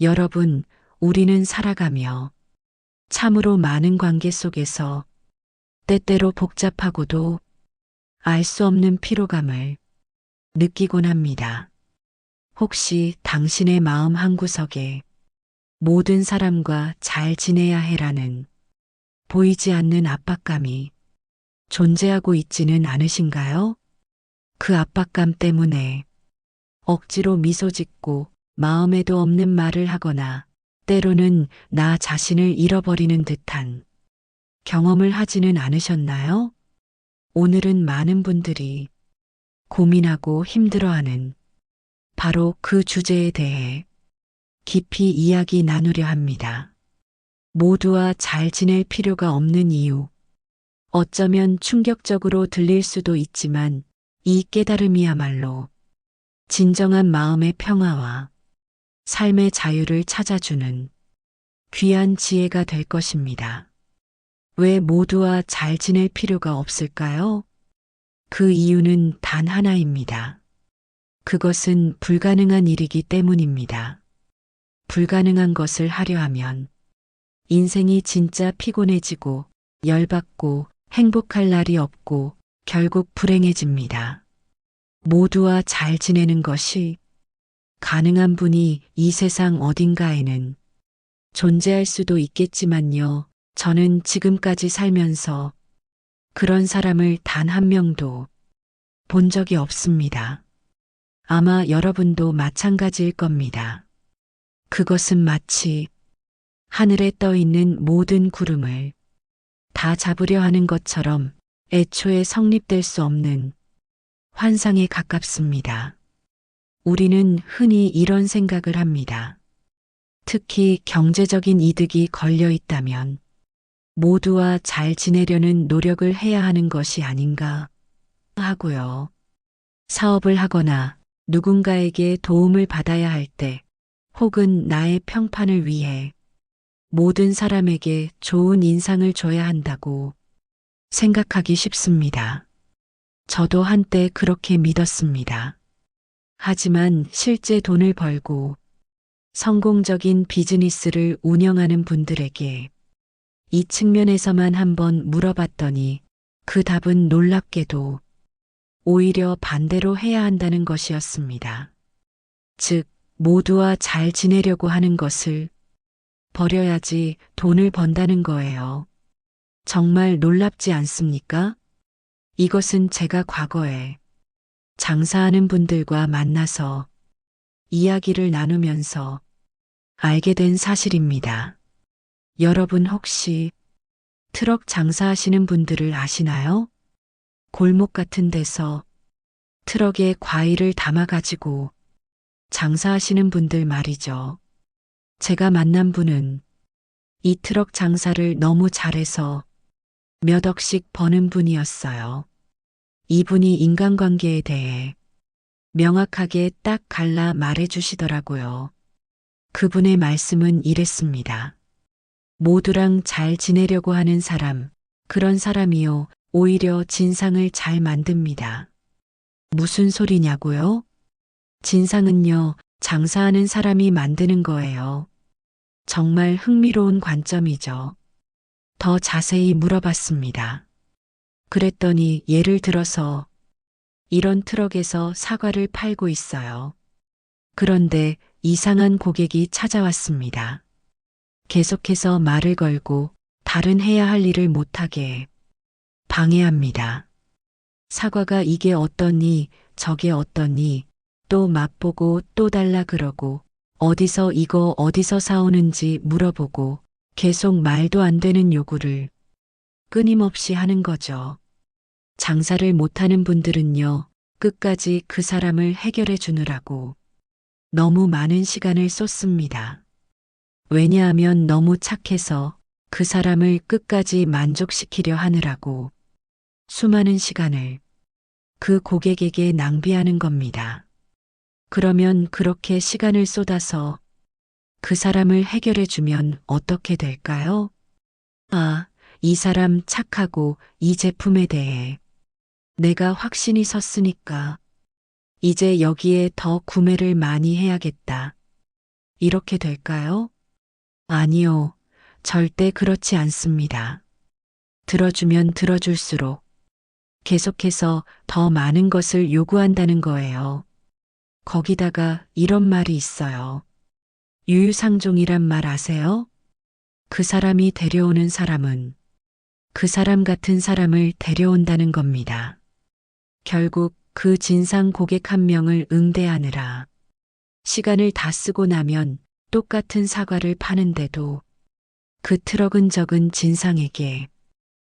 여러분, 우리는 살아가며 참으로 많은 관계 속에서 때때로 복잡하고도 알 수 없는 피로감을 느끼곤 합니다. 혹시 당신의 마음 한구석에 모든 사람과 잘 지내야 해라는 보이지 않는 압박감이 존재하고 있지는 않으신가요? 그 압박감 때문에 억지로 미소 짓고 마음에도 없는 말을 하거나 때로는 나 자신을 잃어버리는 듯한 경험을 하지는 않으셨나요? 오늘은 많은 분들이 고민하고 힘들어하는 바로 그 주제에 대해 깊이 이야기 나누려 합니다. 모두와 잘 지낼 필요가 없는 이유. 어쩌면 충격적으로 들릴 수도 있지만 이 깨달음이야말로 진정한 마음의 평화와 삶의 자유를 찾아주는 귀한 지혜가 될 것입니다. 왜 모두와 잘 지낼 필요가 없을까요? 그 이유는 단 하나입니다. 그것은 불가능한 일이기 때문입니다. 불가능한 것을 하려 하면 인생이 진짜 피곤해지고 열받고 행복할 날이 없고 결국 불행해집니다. 모두와 잘 지내는 것이 가능한 분이 이 세상 어딘가에는 존재할 수도 있겠지만요. 저는 지금까지 살면서 그런 사람을 단 한 명도 본 적이 없습니다. 아마 여러분도 마찬가지일 겁니다. 그것은 마치 하늘에 떠 있는 모든 구름을 다 잡으려 하는 것처럼 애초에 성립될 수 없는 환상에 가깝습니다. 우리는 흔히 이런 생각을 합니다. 특히 경제적인 이득이 걸려 있다면 모두와 잘 지내려는 노력을 해야 하는 것이 아닌가 하고요. 사업을 하거나 누군가에게 도움을 받아야 할 때 혹은 나의 평판을 위해 모든 사람에게 좋은 인상을 줘야 한다고 생각하기 쉽습니다. 저도 한때 그렇게 믿었습니다. 하지만 실제 돈을 벌고 성공적인 비즈니스를 운영하는 분들에게 이 측면에서만 한번 물어봤더니 그 답은 놀랍게도 오히려 반대로 해야 한다는 것이었습니다. 즉, 모두와 잘 지내려고 하는 것을 버려야지 돈을 번다는 거예요. 정말 놀랍지 않습니까? 이것은 제가 과거에 장사하는 분들과 만나서 이야기를 나누면서 알게 된 사실입니다. 여러분 혹시 트럭 장사하시는 분들을 아시나요? 골목 같은 데서 트럭에 과일을 담아가지고 장사하시는 분들 말이죠. 제가 만난 분은 이 트럭 장사를 너무 잘해서 몇 억씩 버는 분이었어요. 이분이 인간관계에 대해 명확하게 딱 갈라 말해 주시더라고요. 그분의 말씀은 이랬습니다. 모두랑 잘 지내려고 하는 사람, 그런 사람이요, 오히려 진상을 잘 만듭니다. 무슨 소리냐고요? 진상은요, 장사하는 사람이 만드는 거예요. 정말 흥미로운 관점이죠. 더 자세히 물어봤습니다. 그랬더니 예를 들어서 이런 트럭에서 사과를 팔고 있어요. 그런데 이상한 고객이 찾아왔습니다. 계속해서 말을 걸고 다른 해야 할 일을 못하게 방해합니다. 사과가 이게 어떠니 저게 어떠니 또 맛보고 또 달라 그러고 어디서 이거 어디서 사오는지 물어보고 계속 말도 안 되는 요구를 끊임없이 하는 거죠. 장사를 못하는 분들은요, 끝까지 그 사람을 해결해 주느라고 너무 많은 시간을 쏟습니다. 왜냐하면 너무 착해서 그 사람을 끝까지 만족시키려 하느라고 수많은 시간을 그 고객에게 낭비하는 겁니다. 그러면 그렇게 시간을 쏟아서 그 사람을 해결해 주면 어떻게 될까요? 아, 이 사람 착하고 이 제품에 대해 내가 확신이 섰으니까 이제 여기에 더 구매를 많이 해야겠다. 이렇게 될까요? 아니요. 절대 그렇지 않습니다. 들어주면 들어줄수록 계속해서 더 많은 것을 요구한다는 거예요. 거기다가 이런 말이 있어요. 유유상종이란 말 아세요? 그 사람이 데려오는 사람은 그 사람 같은 사람을 데려온다는 겁니다. 결국 그 진상 고객 한 명을 응대하느라 시간을 다 쓰고 나면 똑같은 사과를 파는데도 그 트럭은 적은 진상에게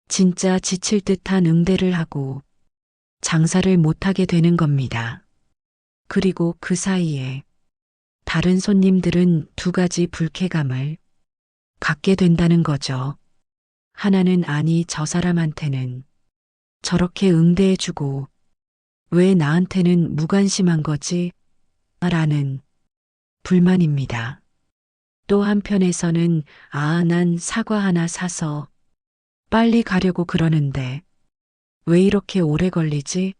진짜 지칠 듯한 응대를 하고 장사를 못하게 되는 겁니다. 그리고 그 사이에 다른 손님들은 두 가지 불쾌감을 갖게 된다는 거죠. 하나는 아니 저 사람한테는 저렇게 응대해주고 왜 나한테는 무관심한 거지? 라는 불만입니다. 또 한편에서는 난 사과 하나 사서 빨리 가려고 그러는데 왜 이렇게 오래 걸리지?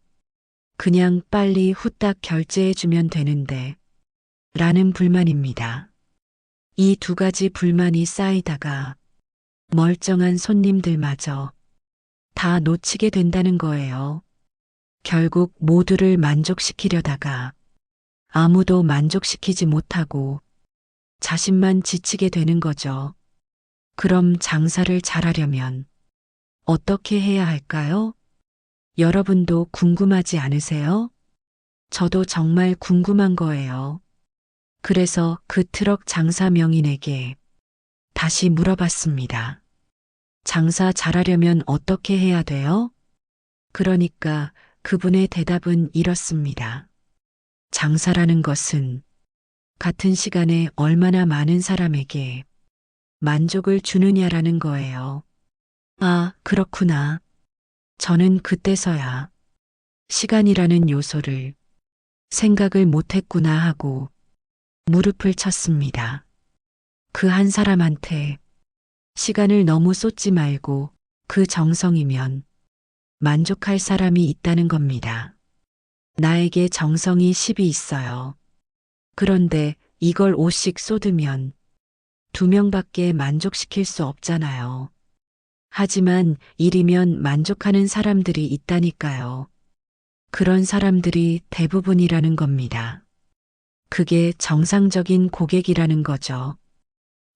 그냥 빨리 후딱 결제해주면 되는데 라는 불만입니다. 이 두 가지 불만이 쌓이다가 멀쩡한 손님들마저 다 놓치게 된다는 거예요. 결국 모두를 만족시키려다가 아무도 만족시키지 못하고 자신만 지치게 되는 거죠. 그럼 장사를 잘하려면 어떻게 해야 할까요? 여러분도 궁금하지 않으세요? 저도 정말 궁금한 거예요. 그래서 그 트럭 장사 명인에게 다시 물어봤습니다. 장사 잘하려면 어떻게 해야 돼요? 그러니까 그분의 대답은 이렇습니다. 장사라는 것은 같은 시간에 얼마나 많은 사람에게 만족을 주느냐라는 거예요. 아, 그렇구나. 저는 그때서야 시간이라는 요소를 생각을 못했구나 하고 무릎을 쳤습니다. 그 한 사람한테 시간을 너무 쏟지 말고 그 정성이면 만족할 사람이 있다는 겁니다. 나에게 정성이 10이 있어요. 그런데 이걸 5씩 쏟으면 2명밖에 만족시킬 수 없잖아요. 하지만 1이면 만족하는 사람들이 있다니까요. 그런 사람들이 대부분이라는 겁니다. 그게 정상적인 고객이라는 거죠.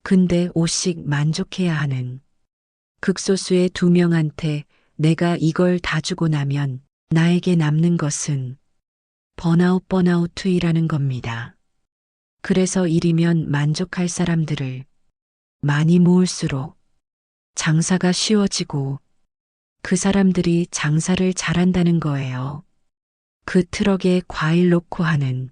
근데 5씩 만족해야 하는 극소수의 2명한테 내가 이걸 다 주고 나면 나에게 남는 것은 번아웃 2이라는 겁니다. 그래서 1이면 만족할 사람들을 많이 모을수록 장사가 쉬워지고 그 사람들이 장사를 잘한다는 거예요. 그 트럭에 과일 놓고 하는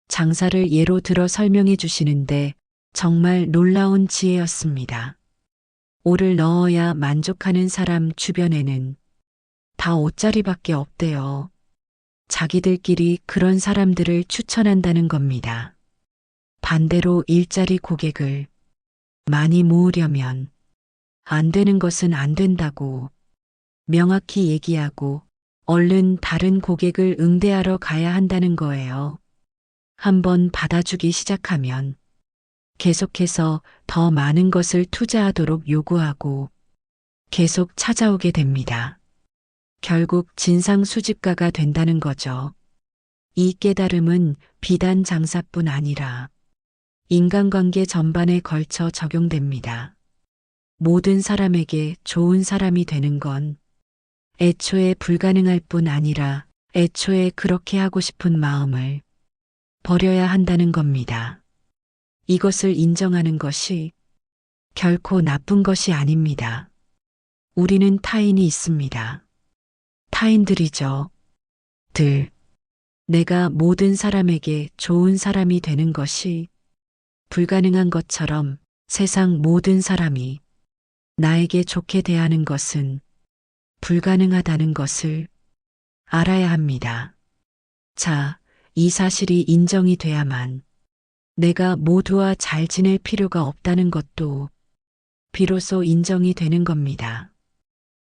장사를 예로 들어 설명해 주시는데 정말 놀라운 지혜였습니다. 오를 넣어야 만족하는 사람 주변에는 다 5짜리밖에 없대요. 자기들끼리 그런 사람들을 추천한다는 겁니다. 반대로 1짜리 고객을 많이 모으려면 안 되는 것은 안 된다고 명확히 얘기하고 얼른 다른 고객을 응대하러 가야 한다는 거예요. 한번 받아주기 시작하면 계속해서 더 많은 것을 투자하도록 요구하고 계속 찾아오게 됩니다. 결국 진상 수집가가 된다는 거죠. 이 깨달음은 비단 장사뿐 아니라 인간관계 전반에 걸쳐 적용됩니다. 모든 사람에게 좋은 사람이 되는 건 애초에 불가능할 뿐 아니라 애초에 그렇게 하고 싶은 마음을 버려야 한다는 겁니다. 이것을 인정하는 것이 결코 나쁜 것이 아닙니다. 우리는 타인이 있습니다. 타인들이죠. 내가 모든 사람에게 좋은 사람이 되는 것이 불가능한 것처럼 세상 모든 사람이 나에게 좋게 대하는 것은 불가능하다는 것을 알아야 합니다. 자, 이 사실이 인정이 돼야만 내가 모두와 잘 지낼 필요가 없다는 것도 비로소 인정이 되는 겁니다.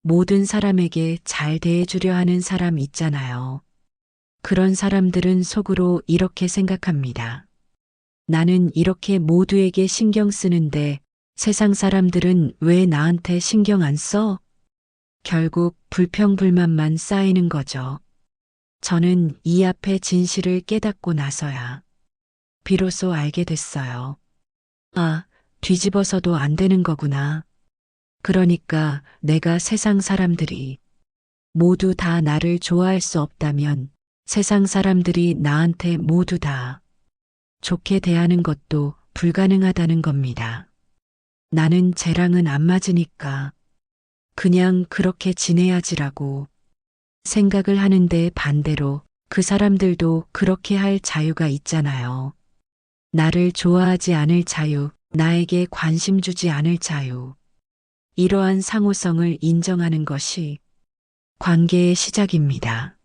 모든 사람에게 잘 대해주려 하는 사람 있잖아요. 그런 사람들은 속으로 이렇게 생각합니다. 나는 이렇게 모두에게 신경 쓰는데 세상 사람들은 왜 나한테 신경 안 써? 결국 불평불만만 쌓이는 거죠. 저는 이 앞의 진실을 깨닫고 나서야 비로소 알게 됐어요. 아, 뒤집어서도 안 되는 거구나. 그러니까 내가 세상 사람들이 모두 다 나를 좋아할 수 없다면 세상 사람들이 나한테 모두 다 좋게 대하는 것도 불가능하다는 겁니다. 나는 쟤랑은 안 맞으니까 그냥 그렇게 지내야지라고 생각을 하는데 반대로 그 사람들도 그렇게 할 자유가 있잖아요. 나를 좋아하지 않을 자유, 나에게 관심 주지 않을 자유. 이러한 상호성을 인정하는 것이 관계의 시작입니다.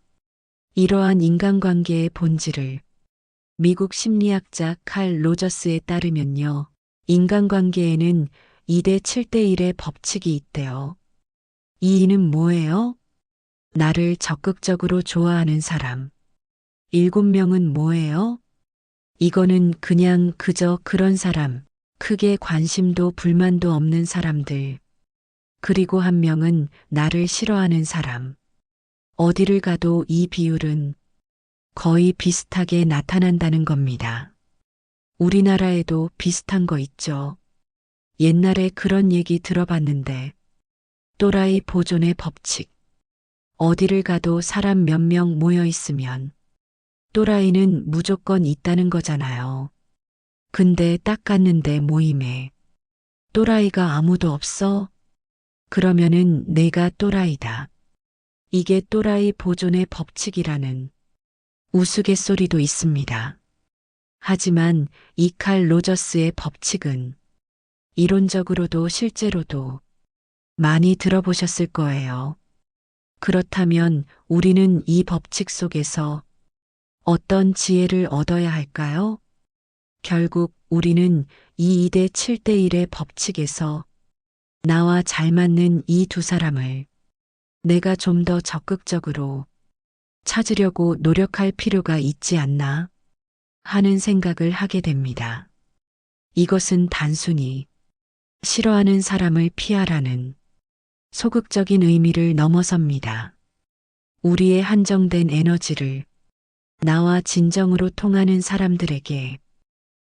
이러한 인간관계의 본질을 미국 심리학자 칼 로저스에 따르면요. 인간관계에는 2대 7대1의 법칙이 있대요. 이 2는 뭐예요? 나를 적극적으로 좋아하는 사람. 7명은 뭐예요? 이거는 그냥 그저 그런 사람, 크게 관심도 불만도 없는 사람들. 그리고 1명은 나를 싫어하는 사람. 어디를 가도 이 비율은 거의 비슷하게 나타난다는 겁니다. 우리나라에도 비슷한 거 있죠. 옛날에 그런 얘기 들어봤는데 또라이 보존의 법칙. 어디를 가도 사람 몇 명 모여 있으면 또라이는 무조건 있다는 거잖아요. 근데 딱 갔는데 모임에 또라이가 아무도 없어? 그러면은 내가 또라이다. 이게 또라이 보존의 법칙이라는 우스갯소리도 있습니다. 하지만 이 칼 로저스의 법칙은 이론적으로도 실제로도 많이 들어보셨을 거예요. 그렇다면 우리는 이 법칙 속에서 어떤 지혜를 얻어야 할까요? 결국 우리는 이 2대 7대1의 법칙에서 나와 잘 맞는 이 두 사람을 내가 좀 더 적극적으로 찾으려고 노력할 필요가 있지 않나 하는 생각을 하게 됩니다. 이것은 단순히 싫어하는 사람을 피하라는 소극적인 의미를 넘어섭니다. 우리의 한정된 에너지를 나와 진정으로 통하는 사람들에게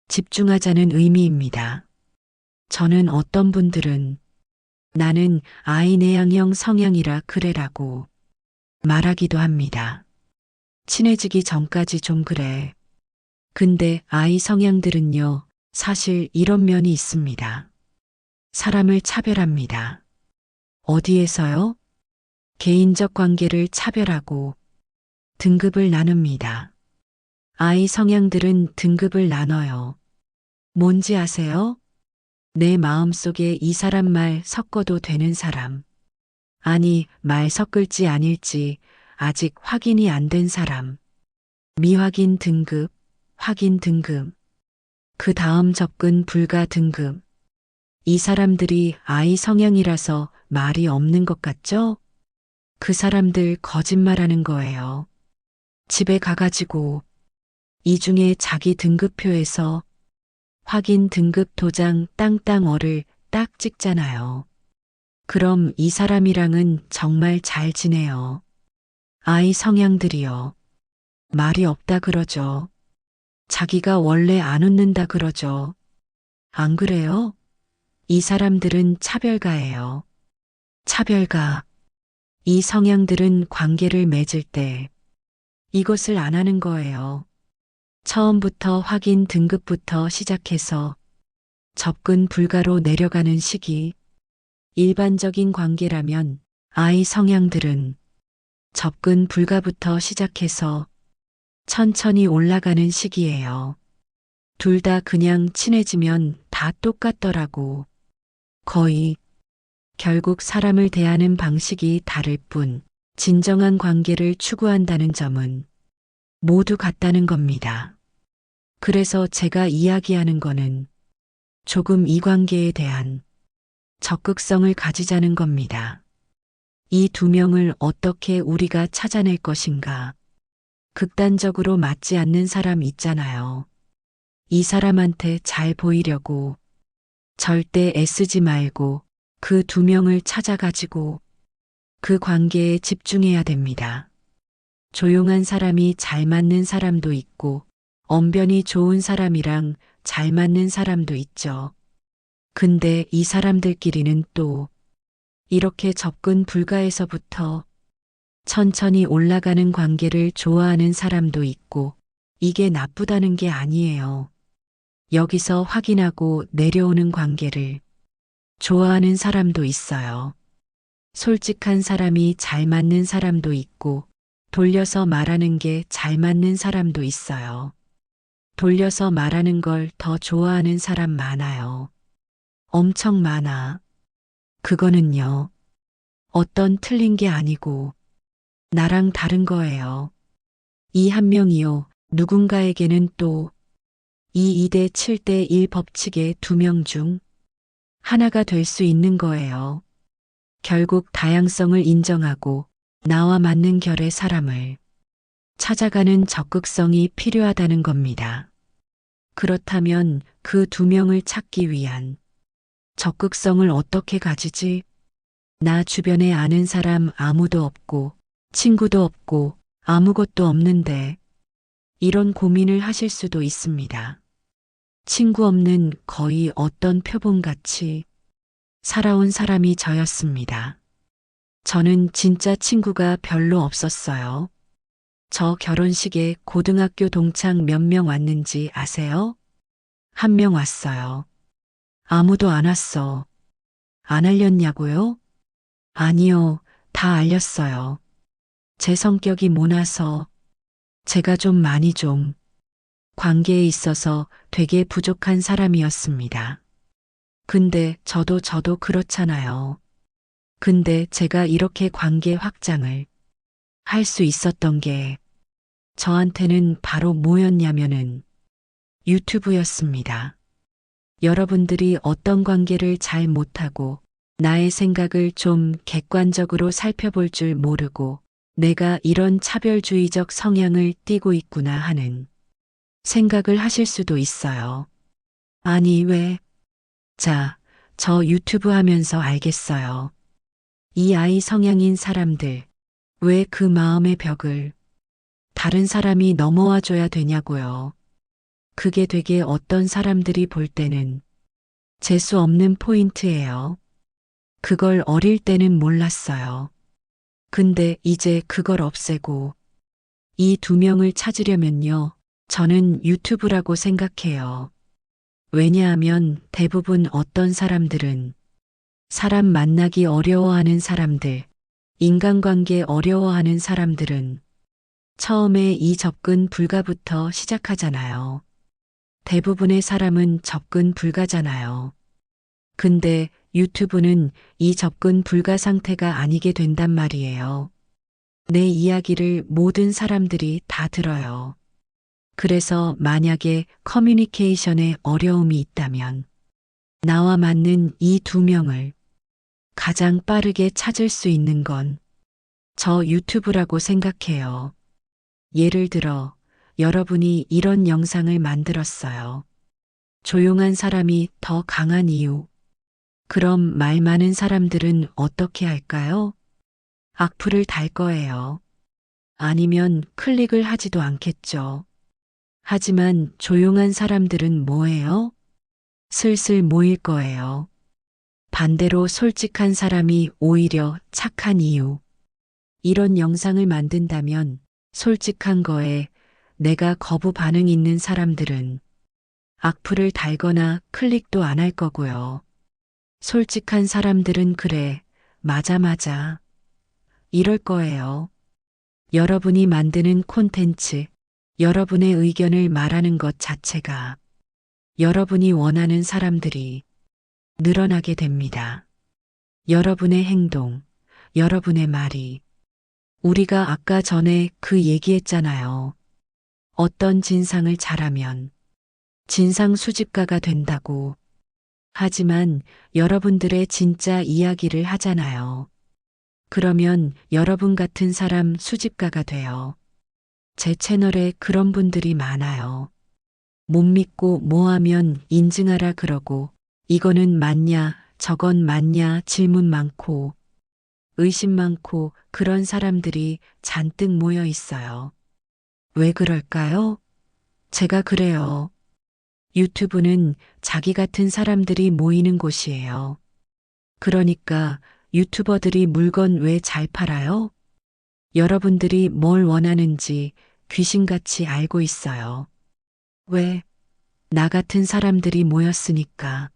집중하자는 의미입니다. 저는 어떤 분들은 나는 아이 내향형 성향이라 그래라고 말하기도 합니다. 친해지기 전까지 좀 그래. 근데 아이 성향들은요, 사실 이런 면이 있습니다. 사람을 차별합니다. 어디에서요? 개인적 관계를 차별하고 등급을 나눕니다. 아이 성향들은 등급을 나눠요. 뭔지 아세요? 내 마음속에 이 사람 말 섞어도 되는 사람. 아니, 말 섞을지 아닐지 아직 확인이 안 된 사람. 미확인 등급, 확인 등급. 그 다음 접근 불가 등급. 이 사람들이 아이 성향이라서 말이 없는 것 같죠? 그 사람들 거짓말하는 거예요. 집에 가가지고 이 중에 자기 등급표에서 확인 등급 도장 땅땅어를 딱 찍잖아요. 그럼 이 사람이랑은 정말 잘 지내요. 아이 성향들이요. 말이 없다 그러죠. 자기가 원래 안 웃는다 그러죠. 안 그래요? 이 사람들은 차별가예요. 차별가. 이 성향들은 관계를 맺을 때 이것을 안 하는 거예요. 처음부터 확인 등급부터 시작해서 접근 불가로 내려가는 시기. 일반적인 관계라면 아이 성향들은 접근 불가부터 시작해서 천천히 올라가는 시기예요. 둘 다 그냥 친해지면 다 똑같더라고. 거의. 결국 사람을 대하는 방식이 다를 뿐 진정한 관계를 추구한다는 점은 모두 같다는 겁니다. 그래서 제가 이야기하는 거는 조금 이 관계에 대한 적극성을 가지자는 겁니다. 이 2명을 어떻게 우리가 찾아낼 것인가. 극단적으로 맞지 않는 사람 있잖아요. 이 사람한테 잘 보이려고 절대 애쓰지 말고 그 두 명을 찾아가지고 그 관계에 집중해야 됩니다. 조용한 사람이 잘 맞는 사람도 있고 언변이 좋은 사람이랑 잘 맞는 사람도 있죠. 근데 이 사람들끼리는 또 이렇게 접근 불가에서부터 천천히 올라가는 관계를 좋아하는 사람도 있고 이게 나쁘다는 게 아니에요. 여기서 확인하고 내려오는 관계를 좋아하는 사람도 있어요. 솔직한 사람이 잘 맞는 사람도 있고 돌려서 말하는 게 잘 맞는 사람도 있어요. 돌려서 말하는 걸 더 좋아하는 사람 많아요. 엄청 많아. 그거는요. 어떤 틀린 게 아니고 나랑 다른 거예요. 이 한 명이요. 누군가에게는 또 이 2대 7대 1 법칙의 두 명 중 하나가 될 수 있는 거예요. 결국 다양성을 인정하고 나와 맞는 결의 사람을 찾아가는 적극성이 필요하다는 겁니다. 그렇다면 그 두 명을 찾기 위한 적극성을 어떻게 가지지? 나 주변에 아는 사람 아무도 없고 친구도 없고 아무것도 없는데 이런 고민을 하실 수도 있습니다. 친구 없는 거의 어떤 표본같이 살아온 사람이 저였습니다. 저는 진짜 친구가 별로 없었어요. 저 결혼식에 고등학교 동창 몇 명 왔는지 아세요? 한 명 왔어요. 아무도 안 왔어. 안 알렸냐고요? 아니요, 다 알렸어요. 제 성격이 모나서 제가 좀 많이 좀 관계에 있어서 되게 부족한 사람이었습니다. 근데 저도 그렇잖아요. 근데 제가 이렇게 관계 확장을 할 수 있었던 게 저한테는 바로 뭐였냐면은 유튜브였습니다. 여러분들이 어떤 관계를 잘 못하고 나의 생각을 좀 객관적으로 살펴볼 줄 모르고 내가 이런 차별주의적 성향을 띠고 있구나 하는 생각을 하실 수도 있어요. 아니, 왜? 자, 저 유튜브 하면서 알겠어요. 이 아이 성향인 사람들, 왜 그 마음의 벽을 다른 사람이 넘어와 줘야 되냐고요. 그게 되게 어떤 사람들이 볼 때는 재수 없는 포인트예요. 그걸 어릴 때는 몰랐어요. 근데 이제 그걸 없애고 이 두 명을 찾으려면요. 저는 유튜브라고 생각해요. 왜냐하면 대부분 어떤 사람들은 사람 만나기 어려워하는 사람들, 인간관계 어려워하는 사람들은 처음에 이 접근 불가부터 시작하잖아요. 대부분의 사람은 접근 불가잖아요. 근데 유튜브는 이 접근 불가 상태가 아니게 된단 말이에요. 내 이야기를 모든 사람들이 다 들어요. 그래서 만약에 커뮤니케이션에 어려움이 있다면 나와 맞는 이 두 명을 가장 빠르게 찾을 수 있는 건 저 유튜브라고 생각해요. 예를 들어 여러분이 이런 영상을 만들었어요. 조용한 사람이 더 강한 이유. 그럼 말 많은 사람들은 어떻게 할까요? 악플을 달 거예요. 아니면 클릭을 하지도 않겠죠. 하지만 조용한 사람들은 뭐예요? 슬슬 모일 거예요. 반대로 솔직한 사람이 오히려 착한 이유. 이런 영상을 만든다면 솔직한 거에 내가 거부 반응 있는 사람들은 악플을 달거나 클릭도 안 할 거고요. 솔직한 사람들은 그래, 맞아. 이럴 거예요. 여러분이 만드는 콘텐츠, 여러분의 의견을 말하는 것 자체가 여러분이 원하는 사람들이 늘어나게 됩니다. 여러분의 행동, 여러분의 말이 우리가 아까 전에 그 얘기했잖아요. 어떤 진상을 잘하면 진상 수집가가 된다고. 하지만 여러분들의 진짜 이야기를 하잖아요. 그러면 여러분 같은 사람 수집가가 돼요. 제 채널에 그런 분들이 많아요. 못 믿고 뭐 하면 인증하라 그러고 이거는 맞냐 저건 맞냐 질문 많고 의심 많고 그런 사람들이 잔뜩 모여 있어요. 왜 그럴까요? 제가 그래요. 유튜브는 자기 같은 사람들이 모이는 곳이에요. 그러니까 유튜버들이 물건 왜 잘 팔아요? 여러분들이 뭘 원하는지 귀신같이 알고 있어요. 왜? 나 같은 사람들이 모였으니까.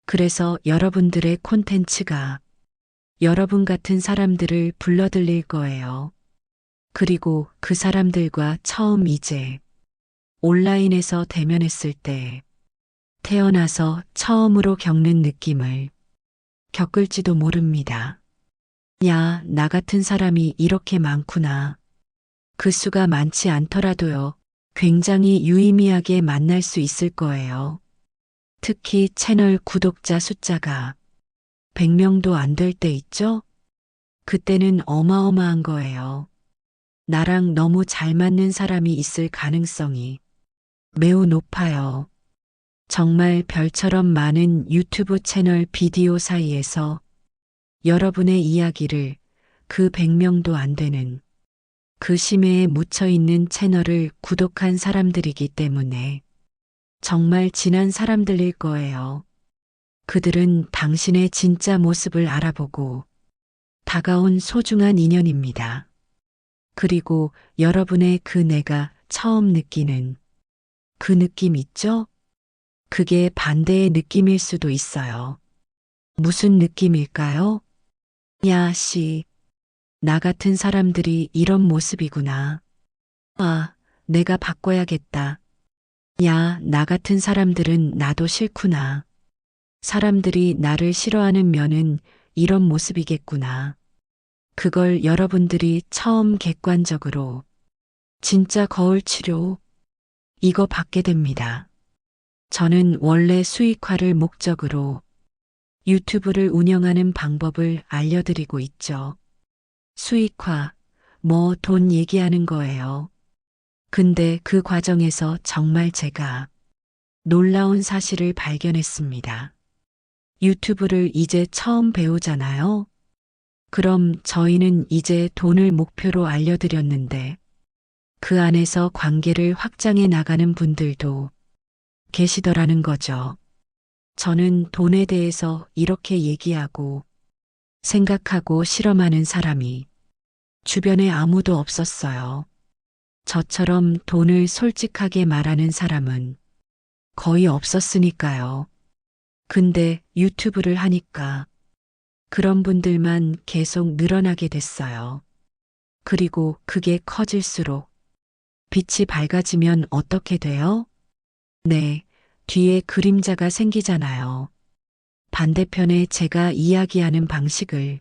그래서 여러분들의 콘텐츠가 여러분 같은 사람들을 불러들일 거예요. 그리고 그 사람들과 처음 이제 온라인에서 대면했을 때 태어나서 처음으로 겪는 느낌을 겪을지도 모릅니다. 야, 나 같은 사람이 이렇게 많구나. 그 수가 많지 않더라도요. 굉장히 유의미하게 만날 수 있을 거예요. 특히 채널 구독자 숫자가 100명도 안 될 때 있죠? 그때는 어마어마한 거예요. 나랑 너무 잘 맞는 사람이 있을 가능성이 매우 높아요. 정말 별처럼 많은 유튜브 채널 비디오 사이에서 여러분의 이야기를 그 100명도 안 되는 그 심해에 묻혀 있는 채널을 구독한 사람들이기 때문에 정말 진한 사람들일 거예요. 그들은 당신의 진짜 모습을 알아보고 다가온 소중한 인연입니다. 그리고 여러분의 그 내가 처음 느끼는 그 느낌 있죠? 그게 반대의 느낌일 수도 있어요. 무슨 느낌일까요? 야, 씨. 나 같은 사람들이 이런 모습이구나. 아, 내가 바꿔야겠다. 야, 나 같은 사람들은 나도 싫구나. 사람들이 나를 싫어하는 면은 이런 모습이겠구나. 그걸 여러분들이 처음 객관적으로 진짜 거울 치료 이거 받게 됩니다. 저는 원래 수익화를 목적으로 유튜브를 운영하는 방법을 알려드리고 있죠. 수익화, 뭐 돈 얘기하는 거예요. 근데 그 과정에서 정말 제가 놀라운 사실을 발견했습니다. 유튜브를 이제 처음 배우잖아요. 그럼 저희는 이제 돈을 목표로 알려드렸는데 그 안에서 관계를 확장해 나가는 분들도 계시더라는 거죠. 저는 돈에 대해서 이렇게 얘기하고 생각하고 실험하는 사람이 주변에 아무도 없었어요. 저처럼 돈을 솔직하게 말하는 사람은 거의 없었으니까요. 근데 유튜브를 하니까 그런 분들만 계속 늘어나게 됐어요. 그리고 그게 커질수록 빛이 밝아지면 어떻게 돼요? 네, 뒤에 그림자가 생기잖아요. 반대편에 제가 이야기하는 방식을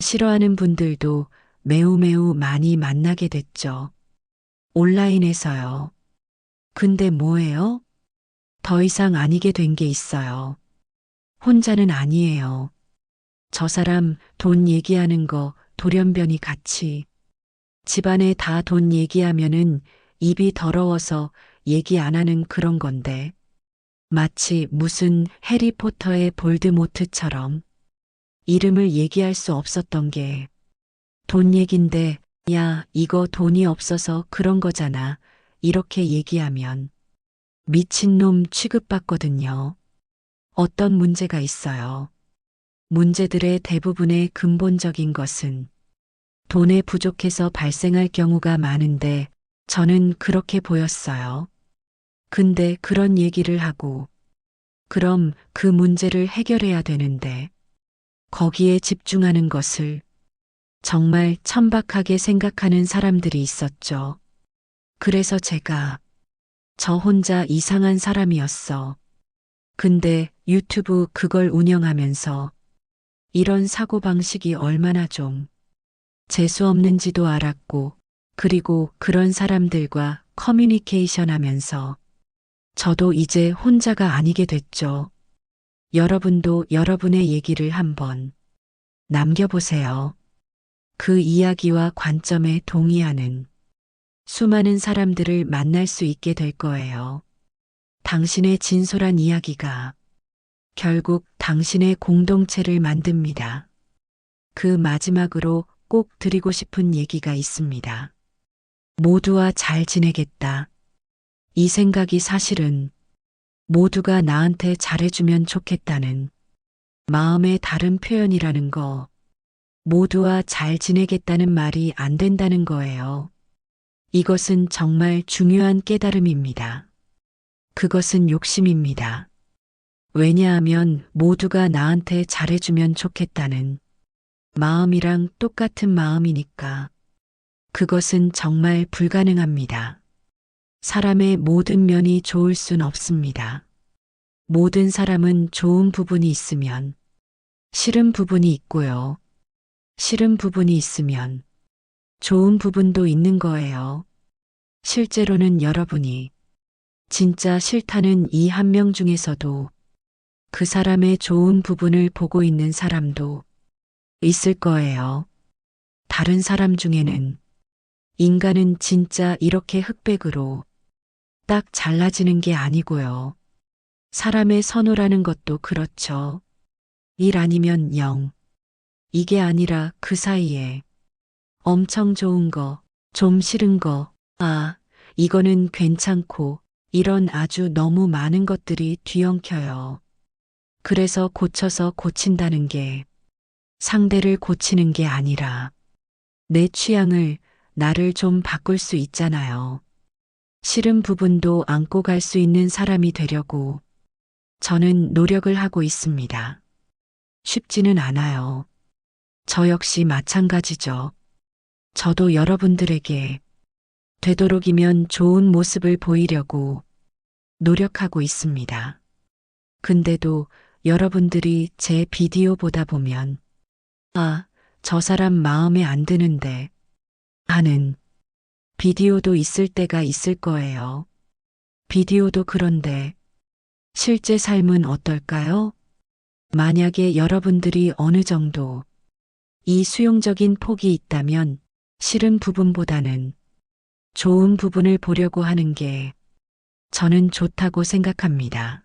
싫어하는 분들도 매우 매우 많이 만나게 됐죠. 온라인에서요. 근데 뭐예요? 더 이상 아니게 된 게 있어요. 혼자는 아니에요. 저 사람 돈 얘기하는 거 돌연변이 같이. 집안에 다 돈 얘기하면은 입이 더러워서 얘기 안 하는 그런 건데. 마치 무슨 해리포터의 볼드모트처럼 이름을 얘기할 수 없었던 게 돈 얘긴데, 야, 이거 돈이 없어서 그런 거잖아. 이렇게 얘기하면 미친놈 취급받거든요. 어떤 문제가 있어요. 문제들의 대부분의 근본적인 것은 돈에 부족해서 발생할 경우가 많은데 저는 그렇게 보였어요. 근데 그런 얘기를 하고 그럼 그 문제를 해결해야 되는데 거기에 집중하는 것을 정말 천박하게 생각하는 사람들이 있었죠. 그래서 제가 저 혼자 이상한 사람이었어. 근데 유튜브 그걸 운영하면서 이런 사고방식이 얼마나 좀 재수 없는지도 알았고, 그리고 그런 사람들과 커뮤니케이션 하면서 저도 이제 혼자가 아니게 됐죠. 여러분도 여러분의 얘기를 한번 남겨보세요. 그 이야기와 관점에 동의하는 수많은 사람들을 만날 수 있게 될 거예요. 당신의 진솔한 이야기가 결국 당신의 공동체를 만듭니다. 그 마지막으로 꼭 드리고 싶은 얘기가 있습니다. 모두와 잘 지내겠다. 이 생각이 사실은 모두가 나한테 잘해주면 좋겠다는 마음의 다른 표현이라는 거, 모두와 잘 지내겠다는 말이 안 된다는 거예요. 이것은 정말 중요한 깨달음입니다. 그것은 욕심입니다. 왜냐하면 모두가 나한테 잘해주면 좋겠다는 마음이랑 똑같은 마음이니까 그것은 정말 불가능합니다. 사람의 모든 면이 좋을 순 없습니다. 모든 사람은 좋은 부분이 있으면 싫은 부분이 있고요. 싫은 부분이 있으면 좋은 부분도 있는 거예요. 실제로는 여러분이 진짜 싫다는 이 한 명 중에서도 그 사람의 좋은 부분을 보고 있는 사람도 있을 거예요. 다른 사람 중에는 인간은 진짜 이렇게 흑백으로 딱 잘라지는 게 아니고요. 사람의 선호라는 것도 그렇죠. 1 아니면 0. 이게 아니라 그 사이에 엄청 좋은 거, 좀 싫은 거, 아, 이거는 괜찮고, 이런 아주 너무 많은 것들이 뒤엉켜요. 그래서 고쳐서 고친다는 게 상대를 고치는 게 아니라 내 취향을, 나를 좀 바꿀 수 있잖아요. 싫은 부분도 안고 갈 수 있는 사람이 되려고 저는 노력을 하고 있습니다. 쉽지는 않아요. 저 역시 마찬가지죠. 저도 여러분들에게 되도록이면 좋은 모습을 보이려고 노력하고 있습니다. 근데도 여러분들이 제 비디오 보다 보면 아, 저 사람 마음에 안 드는데 하는 비디오도 있을 때가 있을 거예요. 비디오도 그런데 실제 삶은 어떨까요? 만약에 여러분들이 어느 정도 이 수용적인 폭이 있다면 싫은 부분보다는 좋은 부분을 보려고 하는 게 저는 좋다고 생각합니다.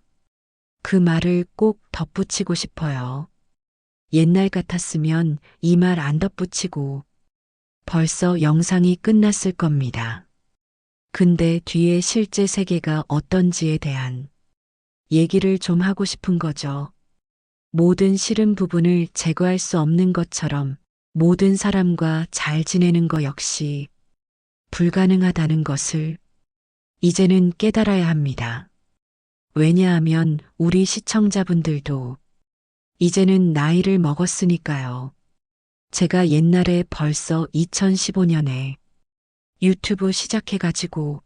그 말을 꼭 덧붙이고 싶어요. 옛날 같았으면 이 말 안 덧붙이고 벌써 영상이 끝났을 겁니다. 근데 뒤에 실제 세계가 어떤지에 대한 얘기를 좀 하고 싶은 거죠. 모든 싫은 부분을 제거할 수 없는 것처럼 모든 사람과 잘 지내는 거 역시 불가능하다는 것을 이제는 깨달아야 합니다. 왜냐하면 우리 시청자분들도 이제는 나이를 먹었으니까요. 제가 옛날에 벌써 2015년에 유튜브 시작해가지고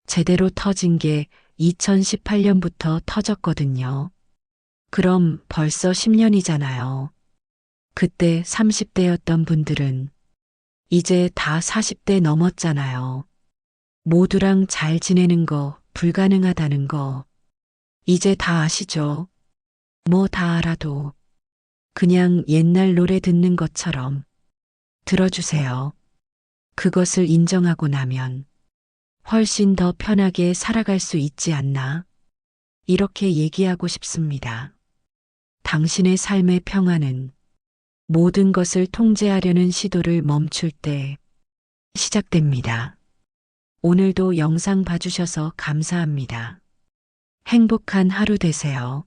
제대로 터진 게 2018년부터 터졌거든요. 그럼 벌써 10년이잖아요. 그때 30대였던 분들은 이제 다 40대 넘었잖아요. 모두랑 잘 지내는 거 불가능하다는 거 이제 다 아시죠? 뭐 다 알아도 그냥 옛날 노래 듣는 것처럼 들어주세요. 그것을 인정하고 나면 훨씬 더 편하게 살아갈 수 있지 않나? 이렇게 얘기하고 싶습니다. 당신의 삶의 평화는 모든 것을 통제하려는 시도를 멈출 때 시작됩니다. 오늘도 영상 봐주셔서 감사합니다. 행복한 하루 되세요.